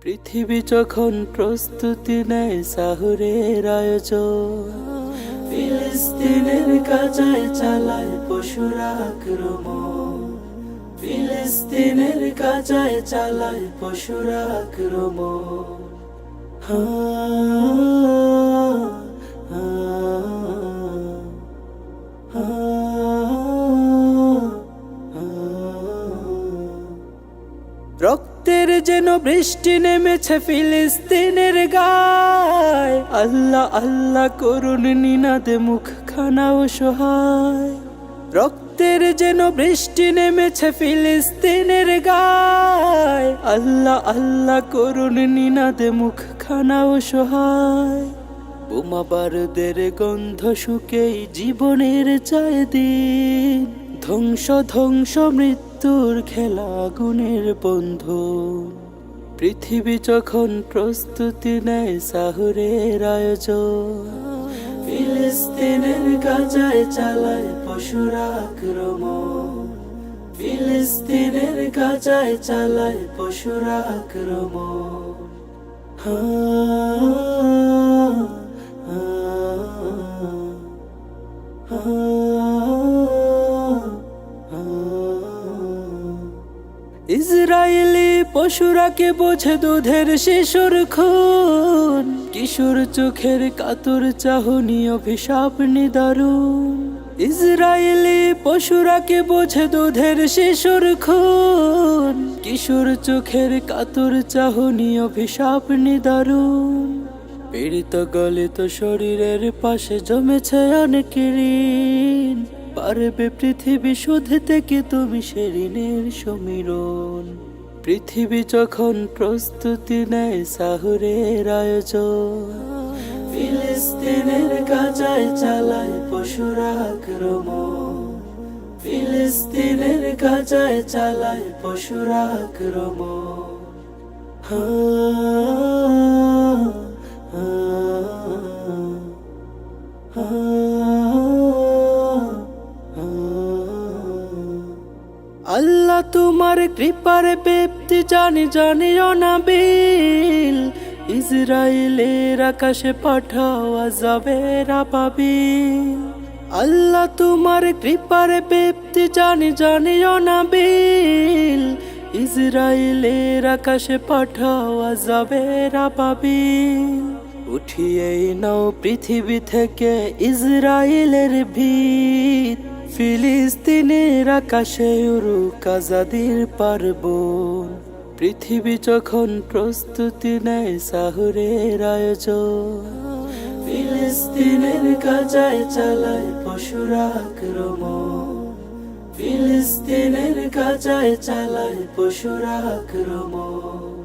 পৃথিবী যখন প্রস্তুতি নেয় সাহুরের আয়োজন, ফিলিস্তিনের গাজায় চালায় পশুরা আক্রমণ। ফিলিস্তিনের গাজায় চালায় পশুরা আক্রমণ। রক্তের যেন বৃষ্টি নেমেছে ফিলিস্তিনের গায়। আল্লাহ আল্লাহ করুন নিনাদে মুখখানা অসহায়। রক্তের যেন বৃষ্টি নেমেছে ফিলিস্তিনের গায়। আল্লাহ আল্লাহ করুন নিনাদে মুখখানা অসহায়। বোমা বারুদের গন্ধ শুকেই জীবনের চায় দিন। ধ্বংস ধ্বংস মৃত্যুর খেলা আগুনের বন্ধন। পৃথিবী যখন প্রস্তুতি নেয় সাহুরের আয়োজন, ফিলিস্তিনের গাজায় চালায় পশুরা আক্রমণ। ফিলিস্তিনের গাজায় চালায় পশুরা আক্রমণ। ইসরায়েলি পশুরাকে বোঝে দুধের শিশুর খুন। কিশোর চোখের কাতর চাহনি অভিশাপ নিদারুণ। ইসরায়েলি পশুরাকে বোঝে দুধের শিশুর খুন। কিশোর চোখের কাতর চাহনি অভিশাপ নিদারুণ। পীড়িত গলিত শরীরের পাশে জমেছে অনেক ঋণ। পারবে পৃথিবী শুধতে কি তুমি সে ঋণের সমীরণ। পৃথিবী যখন প্রস্তুতি নেয় সাহুরের আয়োজন, ফিলিস্তিনের গাজায় চালায় পশুরা আক্রমণ। ফিলিস্তিনের গাজায় চালায় পশুরা আক্রমণ। আল্লাহ তোমার কৃপার ব্যক্তি জানি জানিও না বিল। ইসরায়েলের আকাশে পাঠাও আযাবের আবাবিল। আল্লাহ তোমার কৃপার ব্যক্তি জানি জানিও না বিল। ইসরায়েলের আকাশে পাঠাও আযাবের আবাবিল। উঠিয়ে নাও পৃথিবী থেকে ইসরায়েলের ভিত। ফিলিস্তিনের আকাশে উড়ুক আজাদির পার্বণ। পৃথিবী যখন প্রস্তুতি নেয় সাহুরের আয়োজন, ফিলিস্তিনের গাজায় চালায় পশুরা আক্রমণ। ফিলিস্তিনের গাজায় চালায় পশুরা আক্রমণ।